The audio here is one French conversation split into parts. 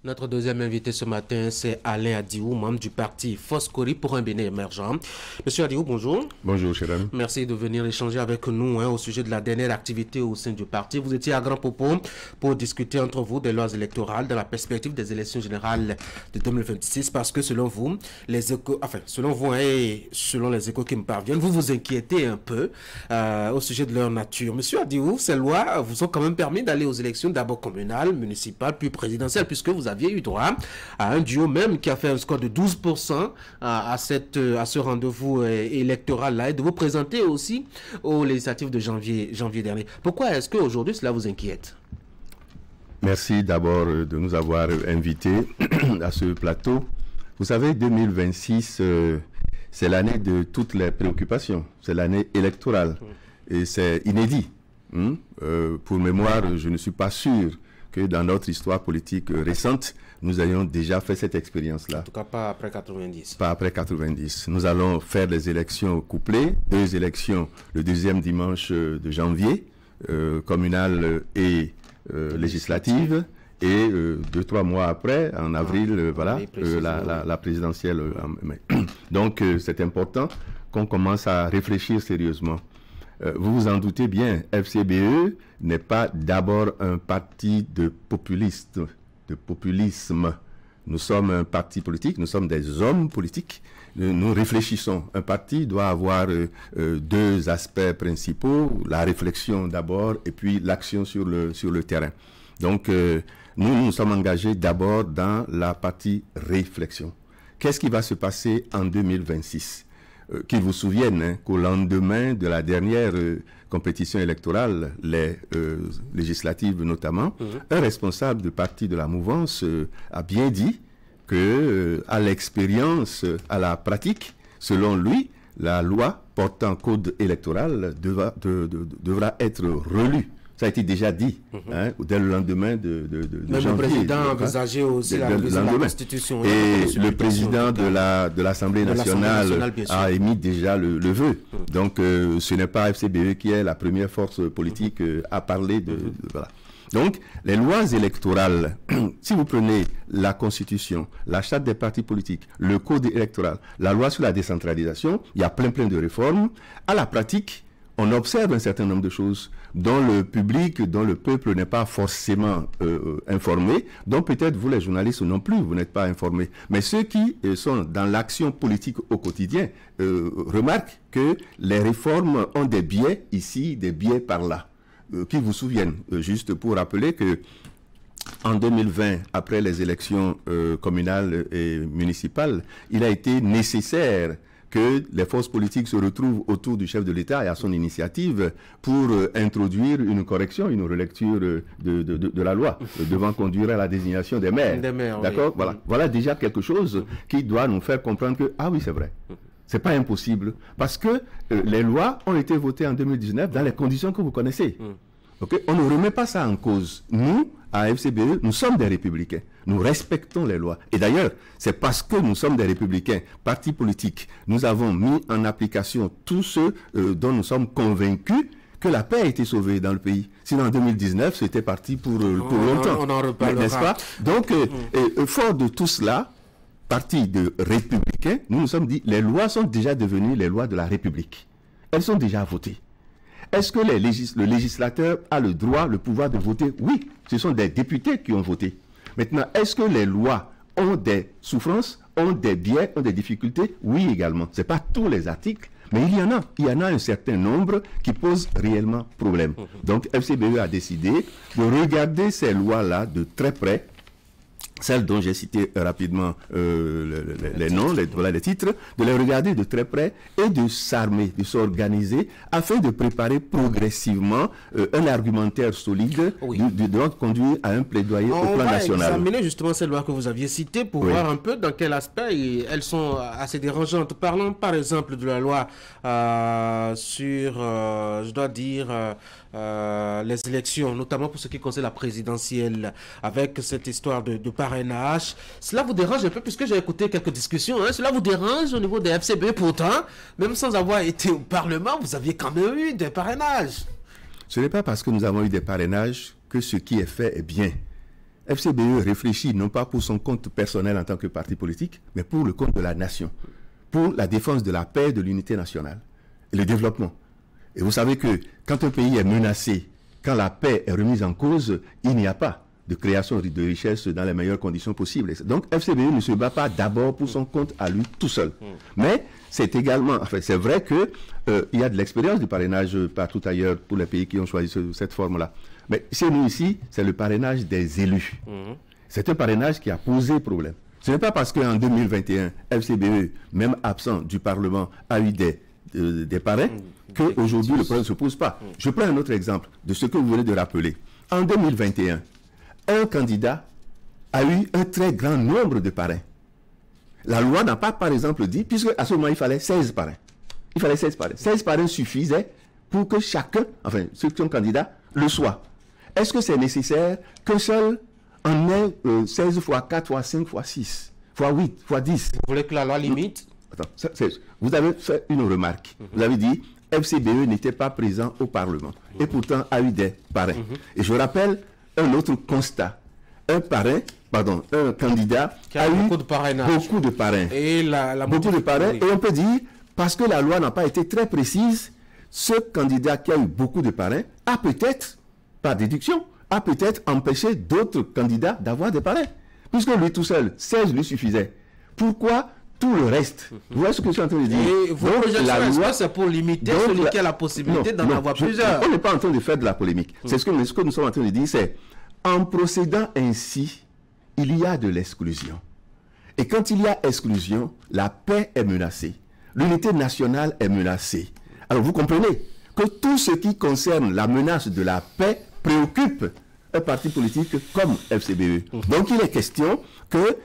Notre deuxième invité ce matin, c'est Alain Adiou, membre du parti Foscori pour un Bénin émergent. Monsieur Adiou, bonjour. Bonjour, cher ami. Merci de venir échanger avec nous au sujet de la dernière activité au sein du parti. Vous étiez à Grand Popo pour discuter entre vous des lois électorales dans la perspective des élections générales de 2026 parce que selon vous, les échos, et selon les échos qui me parviennent, vous vous inquiétez un peu au sujet de leur nature. Monsieur Adiou, ces lois vous ont quand même permis d'aller aux élections d'abord communales, municipales, puis présidentielles, puisque vous aviez eu droit à un duo même qui a fait un score de 12% à ce rendez-vous électoral-là et de vous présenter aussi aux législatives de janvier dernier. Pourquoi est-ce qu'aujourd'hui cela vous inquiète? Merci d'abord de nous avoir invités à ce plateau. Vous savez, 2026, c'est l'année de toutes les préoccupations. C'est l'année électorale et c'est inédit. Pour mémoire, je ne suis pas sûr que dans notre histoire politique récente, nous ayons déjà fait cette expérience-là. En tout cas, pas après 90. Pas après 90. Nous allons faire les élections couplées, 2 élections le deuxième dimanche de janvier, communales et législatives, et 2-3 mois après, en avril, la présidentielle en mai. Donc, c'est important qu'on commence à réfléchir sérieusement. Vous vous en doutez bien, FCBE n'est pas d'abord un parti de populisme. Nous sommes un parti politique, nous sommes des hommes politiques, nous réfléchissons. Un parti doit avoir 2 aspects principaux, la réflexion d'abord et puis l'action sur le terrain. Donc, nous sommes engagés d'abord dans la partie réflexion. Qu'est-ce qui va se passer en 2026 ? Qu'ils vous souviennent qu'au lendemain de la dernière compétition électorale, les législatives notamment, un responsable du parti de la mouvance a bien dit que à l'expérience, à la pratique, selon lui, la loi portant code électoral devra être relue. Ça a été déjà dit dès le lendemain de Même janvier. Le président a envisagé aussi la révision de la Constitution. Et le président de l'Assemblée nationale a émis déjà le vœu. Donc, ce n'est pas FCBE qui est la première force politique à parler de... Voilà. Donc, les lois électorales, si vous prenez la Constitution, la charte des partis politiques, le code électoral, la loi sur la décentralisation, il y a plein de réformes. À la pratique, on observe un certain nombre de choses dont le public, dont le peuple n'est pas forcément informé, dont peut-être vous les journalistes non plus, vous n'êtes pas informés. Mais ceux qui sont dans l'action politique au quotidien remarquent que les réformes ont des biais ici, des biais par là. Qui vous souviennent, juste pour rappeler que en 2020, après les élections communales et municipales, il a été nécessaire que les forces politiques se retrouvent autour du chef de l'État et à son initiative pour introduire une correction, une relecture de la loi devant conduire à la désignation des maires. D'accord, oui. Voilà déjà quelque chose qui doit nous faire comprendre que, ah oui, c'est vrai. C'est pas impossible parce que les lois ont été votées en 2019 dans les conditions que vous connaissez. Okay? On ne remet pas ça en cause. Nous, à FCBE, nous sommes des républicains. Nous respectons les lois. Et d'ailleurs, c'est parce que nous sommes des républicains, partis politiques, nous avons mis en application tout ce dont nous sommes convaincus que la paix a été sauvée dans le pays. Sinon, en 2019, c'était parti pour longtemps. On en reparlera. N'est-ce pas? Donc, fort de tout cela, parti de républicains, nous nous sommes dit, les lois sont déjà devenues les lois de la République. Elles sont déjà votées. Est-ce que le législateur a le droit, le pouvoir de voter? Oui, ce sont des députés qui ont voté. Maintenant, est-ce que les lois ont des souffrances, ont des biais, ont des difficultés? Oui, également. Ce n'est pas tous les articles, mais il y en a. Il y en a un certain nombre qui posent réellement problème. Donc, FCBE a décidé de regarder ces lois-là de très près, celles dont j'ai cité rapidement les noms, les titres, de les regarder de très près et de s'armer, de s'organiser afin de préparer progressivement un argumentaire solide de conduire à un plaidoyer au plan national. On va examiner justement ces lois que vous aviez citées pour voir un peu dans quel aspect elles sont assez dérangeantes. Parlons par exemple de la loi sur, je dois dire, les élections, notamment pour ce qui concerne la présidentielle, avec cette histoire de parrainage. Cela vous dérange un peu, puisque j'ai écouté quelques discussions, cela vous dérange au niveau des FCB, pourtant, même sans avoir été au Parlement, vous aviez quand même eu des parrainages. Ce n'est pas parce que nous avons eu des parrainages que ce qui est fait est bien. FCBE réfléchit non pas pour son compte personnel en tant que parti politique, mais pour le compte de la nation, pour la défense de la paix, de l'unité nationale et le développement. Et vous savez que quand un pays est menacé, quand la paix est remise en cause, il n'y a pas de création de richesses dans les meilleures conditions possibles. Donc FCBE ne se bat pas d'abord pour son compte à lui tout seul. Mais c'est également, enfin c'est vrai que il y a de l'expérience du parrainage partout ailleurs pour les pays qui ont choisi cette forme-là. Mais chez nous ici, c'est le parrainage des élus. C'est un parrainage qui a posé problème. Ce n'est pas parce qu'en 2021, FCBE, même absent du Parlement, a eu des parrains, qu'aujourd'hui le problème ne se pose pas. Je prends un autre exemple de ce que vous venez de rappeler. En 2021, un candidat a eu un très grand nombre de parrains. La loi n'a pas, par exemple, dit, puisque à ce moment, il fallait 16 parrains. Il fallait 16 parrains. 16 parrains suffisaient pour que chacun, enfin, ceux qui sont candidats, le soit. Est-ce que c'est nécessaire que seul en ait 16 fois 4 fois 5 fois 6 fois 8 fois 10? Vous voulez que la loi limite? Attends, vous avez fait une remarque. Vous avez dit FCBE n'était pas présent au Parlement et pourtant a eu des parrains. Et je rappelle un autre constat. Un candidat qui a eu beaucoup de parrains. Et beaucoup de parrains. Et on peut dire, parce que la loi n'a pas été très précise, ce candidat qui a eu beaucoup de parrains a peut-être, par déduction, a peut-être empêché d'autres candidats d'avoir des parrains. Puisque lui tout seul, 16 lui suffisait. Pourquoi tout le reste? Vous voyez ce que je suis en train de dire? Et vous, la loi, c'est pour limiter celui qui a la possibilité d'en avoir plusieurs. On n'est pas en train de faire de la polémique. C'est ce que nous sommes en train de dire, c'est en procédant ainsi, il y a de l'exclusion. Et quand il y a exclusion, la paix est menacée. L'unité nationale est menacée. Alors vous comprenez que tout ce qui concerne la menace de la paix préoccupe un parti politique comme FCBE. Donc il est question que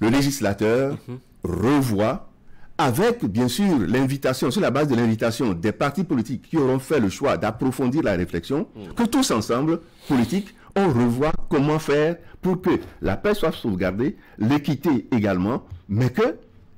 le législateur revoit, avec bien sûr l'invitation, sur la base de l'invitation des partis politiques qui auront fait le choix d'approfondir la réflexion, que tous ensemble, politiques, on revoit comment faire pour que la paix soit sauvegardée, l'équité également, mais que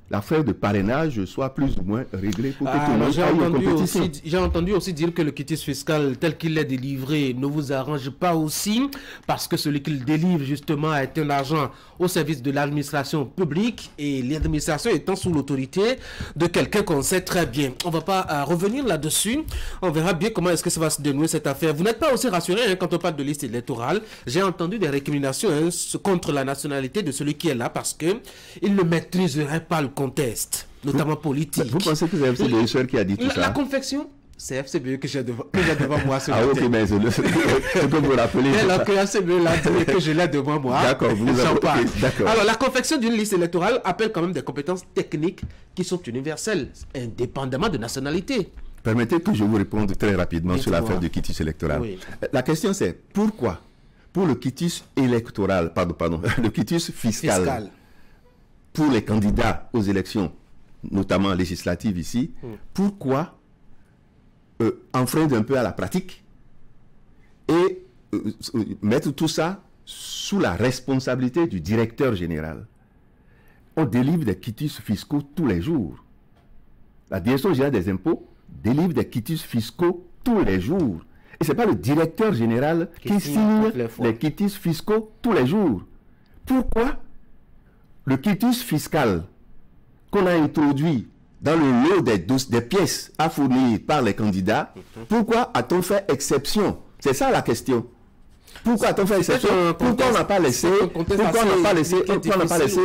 l'affaire de parrainage soit plus ou moins réglée pour que tout le monde aille en compétition. J'ai entendu aussi dire que le quitus fiscal tel qu'il est délivré ne vous arrange pas aussi, parce que celui qu'il délivre justement est un agent au service de l'administration publique, et l'administration étant sous l'autorité de quelqu'un qu'on sait très bien. On ne va pas revenir là-dessus, on verra bien comment est-ce que ça va se dénouer cette affaire. Vous n'êtes pas aussi rassuré quand on parle de liste électorale. J'ai entendu des récriminations contre la nationalité de celui qui est là, parce qu'il ne maîtriserait pas le contexte, notamment politique. Vous pensez que c'est FCBE qui a dit tout ça? La confection, c'est FCBE que j'ai devant moi. Ah ok, mais c'est que vous rappelez. Alors que FCBE l'a dit que je l'ai devant moi. D'accord, d'accord. Alors la confection d'une liste électorale appelle quand même des compétences techniques qui sont universelles, indépendamment de nationalité. Permettez que je vous réponde très rapidement sur l'affaire du quitus électoral. Oui. La question c'est, pourquoi, pour le quitus électoral, le quitus fiscal. Pour les candidats aux élections, notamment législatives ici, pourquoi enfreindre un peu à la pratique et mettre tout ça sous la responsabilité du directeur général? On délivre des quitus fiscaux tous les jours. La direction générale des impôts délivre des quitus fiscaux tous les jours. Et ce n'est pas le directeur général qui signe les quitus fiscaux tous les jours. Pourquoi le quitus fiscal qu'on a introduit dans le lot des pièces à fournir par les candidats, pourquoi a-t-on fait exception? C'est ça la question. Pourquoi a-t-on fait exception? Pourquoi on n'a pas laissé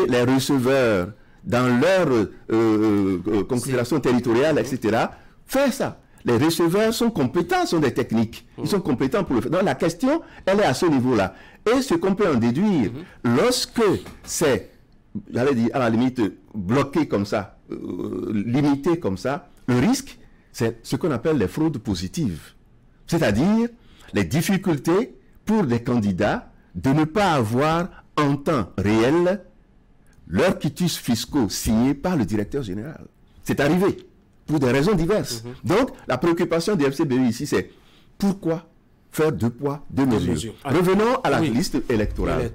les receveurs dans leur considération territoriale, etc., faire ça? Les receveurs sont compétents, sont des techniques. Ils sont compétents pour le faire. Donc la question, elle est à ce niveau-là. Et ce qu'on peut en déduire, lorsque c'est, j'allais dire, à la limite, bloqué comme ça, limité comme ça, le risque, c'est ce qu'on appelle les fraudes positives. C'est-à-dire les difficultés pour les candidats de ne pas avoir en temps réel leurs quitus fiscaux signés par le directeur général. C'est arrivé, pour des raisons diverses. Donc, la préoccupation du FCBE ici, c'est pourquoi faire deux poids, deux mesures. Revenons à la liste électorale.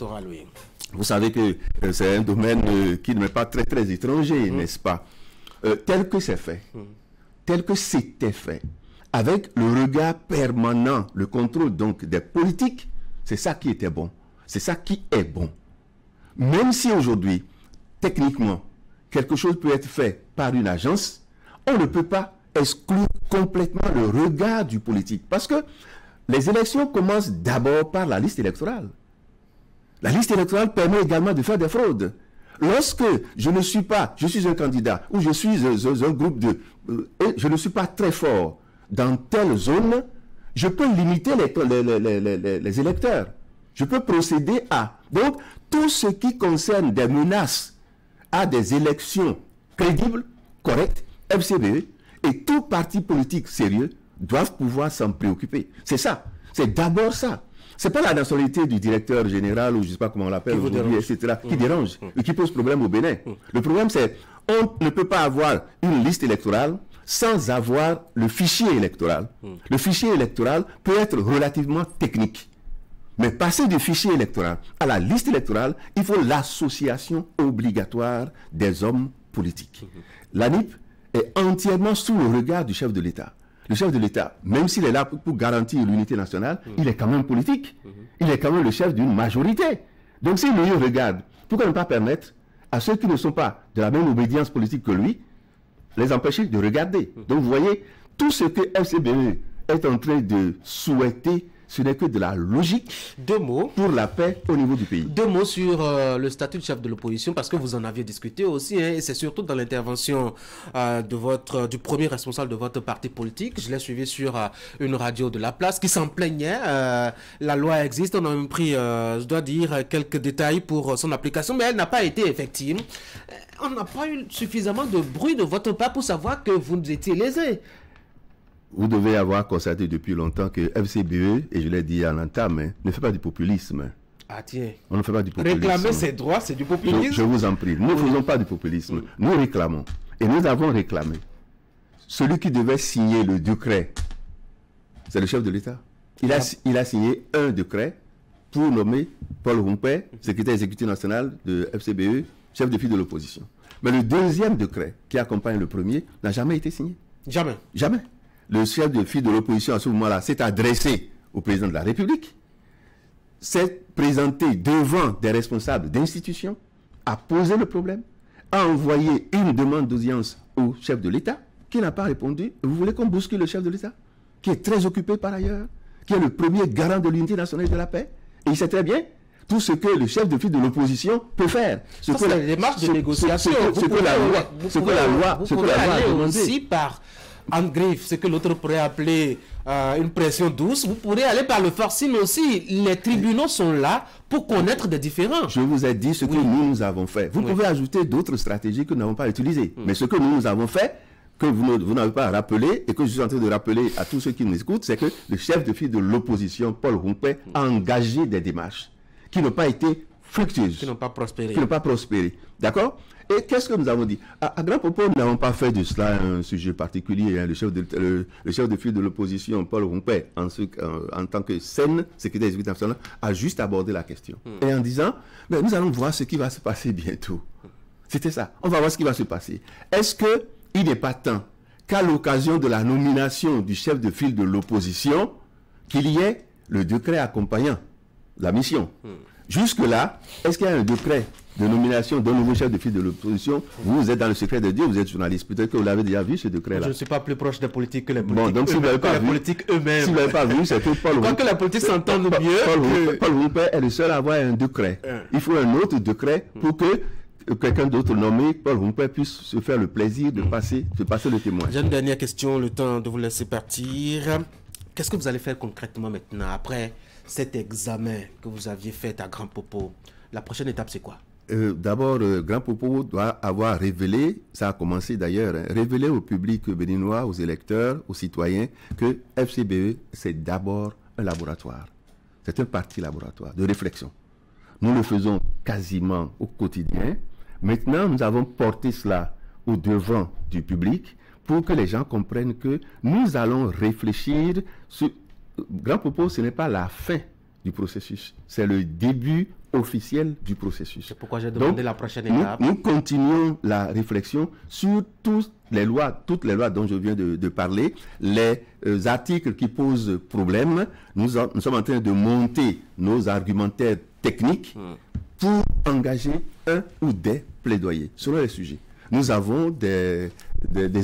Vous savez que c'est un domaine qui ne m'est pas très étranger, n'est-ce pas? Tel que c'est fait, tel que c'était fait, avec le regard permanent, le contrôle donc des politiques, c'est ça qui était bon. C'est ça qui est bon. Même si aujourd'hui, techniquement, quelque chose peut être fait par une agence, on ne peut pas exclure complètement le regard du politique. Parce que les élections commencent d'abord par la liste électorale. La liste électorale permet également de faire des fraudes. Lorsque je ne suis pas, je suis un candidat, ou je suis un groupe de... et je ne suis pas très fort dans telle zone, je peux limiter les électeurs. Je peux procéder à... Donc, tout ce qui concerne des menaces à des élections crédibles, correctes, FCBE, et tout parti politique sérieux doivent pouvoir s'en préoccuper. C'est ça. C'est d'abord ça. Ce n'est pas la nationalité du directeur général, ou je ne sais pas comment on l'appelle aujourd'hui, etc., qui dérange, et qui pose problème au Bénin. Le problème, c'est on ne peut pas avoir une liste électorale sans avoir le fichier électoral. Le fichier électoral peut être relativement technique. Mais passer du fichier électoral à la liste électorale, il faut l'association obligatoire des hommes politiques. L'ANIP est entièrement sous le regard du chef de l'État. Le chef de l'État, même s'il est là pour garantir l'unité nationale, il est quand même politique. Il est quand même le chef d'une majorité. Donc s'il lui regarde, pourquoi ne pas permettre à ceux qui ne sont pas de la même obédience politique que lui, les empêcher de regarder. Donc vous voyez, tout ce que FCBE est en train de souhaiter, ce n'est que de la logique. Deux mots pour la paix au niveau du pays. Deux mots sur le statut de chef de l'opposition, parce que vous en aviez discuté aussi, hein, et c'est surtout dans l'intervention du premier responsable de votre parti politique. Je l'ai suivi sur une radio de la place qui s'en plaignait. La loi existe, on a même pris, je dois dire, quelques détails pour son application, mais elle n'a pas été effective. On n'a pas eu suffisamment de bruit de votre part pour savoir que vous étiez lésé. Vous devez avoir constaté depuis longtemps que FCBE, et je l'ai dit à l'entame, hein, ne fait pas du populisme. Ah tiens. On ne fait pas du populisme. Réclamer ses droits, c'est du populisme. Je vous en prie. Nous ne faisons pas du populisme. Nous réclamons. Et nous avons réclamé. Celui qui devait signer le décret, c'est le chef de l'État. Il a signé un décret pour nommer Paul Rumpé, secrétaire exécutif national de FCBE, chef de file de l'opposition. Mais le deuxième décret qui accompagne le premier n'a jamais été signé. Jamais. Jamais. Le chef de file de l'opposition à ce moment-là s'est adressé au président de la République, s'est présenté devant des responsables d'institutions, a posé le problème, a envoyé une demande d'audience au chef de l'État, qui n'a pas répondu. Vous voulez qu'on bouscule le chef de l'État, qui est très occupé par ailleurs, qui est le premier garant de l'unité nationale et de la paix, et il sait très bien tout ce que le chef de file de l'opposition peut faire. Ce que la démarche de négociation, ce que la loi a demandé. Aussi par en griffe, ce que l'autre pourrait appeler une pression douce, vous pourrez aller par le forcing aussi. Les tribunaux sont là pour connaître des différends. Je vous ai dit ce que nous avons fait. Vous pouvez ajouter d'autres stratégies que nous n'avons pas utilisées. Mais ce que nous avons fait, que vous n'avez pas rappelé, et que je suis en train de rappeler à tous ceux qui nous écoutent, c'est que le chef de file de l'opposition, Paul Rumpé, a engagé des démarches qui n'ont pas été fructueuses. Qui n'ont pas prospéré. Qui n'ont pas prospéré. D'accord? Et qu'est-ce que nous avons dit? À grand propos, nous n'avons pas fait de cela un sujet particulier. Hein. Le chef de file de l'opposition, Paul Rumpé, en tant que secrétaire exécutif national, a juste abordé la question. Et en disant, mais nous allons voir ce qui va se passer bientôt. C'était ça. On va voir ce qui va se passer. Est-ce qu'il n'est pas temps qu'à l'occasion de la nomination du chef de file de l'opposition, qu'il y ait le décret accompagnant la mission? Jusque-là, est-ce qu'il y a un décret de nomination d'un nouveau chef de file de l'opposition? Vous êtes dans le secret de Dieu, vous êtes journaliste. Peut-être que vous l'avez déjà vu, ce décret-là. Je ne suis pas plus proche des politiques que les politiques. Bon, donc si vous n'avez pas vu, eux-mêmes. Si vous n'avez pas vu, c'est que Paul Rumpé. Que la politique s'entende mieux. Paul Rumpé est le seul à avoir un décret. Il faut un autre décret pour que quelqu'un d'autre nommé, Paul Rumpé, puisse se faire le plaisir de passer le témoin. J'ai une dernière question, le temps de vous laisser partir. Qu'est-ce que vous allez faire concrètement maintenant, après cet examen que vous aviez fait à Grand Popo? La prochaine étape, c'est quoi? D'abord, Grand Popo doit avoir révélé, ça a commencé d'ailleurs, révélé au public béninois, aux électeurs, aux citoyens, que FCBE, c'est d'abord un laboratoire. C'est un parti laboratoire de réflexion. Nous le faisons quasiment au quotidien. Maintenant, nous avons porté cela au devant du public pour que les gens comprennent que nous allons réfléchir sur... Grand Popo, ce n'est pas la fin du processus, c'est le début officiel du processus. C'est pourquoi j'ai demandé la prochaine étape. Nous continuons la réflexion sur toutes les lois dont je viens de parler, les articles qui posent problème. Nous sommes en train de monter nos argumentaires techniques pour engager un ou des plaidoyers selon les sujets. Nous avons des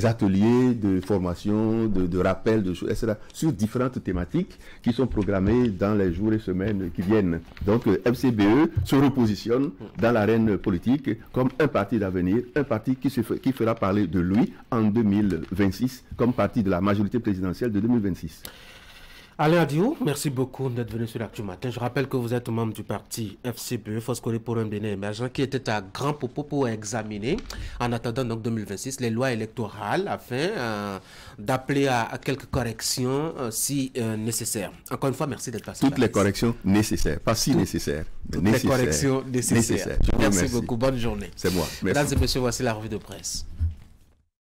ateliers de formation, de rappel, de choses, etc., sur différentes thématiques qui sont programmées dans les jours et semaines qui viennent. Donc, FCBE se repositionne dans l'arène politique comme un parti d'avenir, un parti qui fera parler de lui en 2026 comme parti de la majorité présidentielle de 2026. Alain Adiou, merci beaucoup d'être venu sur l'Actu Matin. Je rappelle que vous êtes membre du parti FCBE, Force pour un Bénin émergent, qui était à Grand Popo pour examiner, en attendant donc 2026, les lois électorales afin d'appeler à quelques corrections si nécessaire. Encore une fois, merci d'être passé. Toutes les corrections nécessaires, pas si nécessaires. Toutes les corrections nécessaires. Merci beaucoup, bonne journée. C'est moi. Merci. Mesdames et messieurs, voici la revue de presse.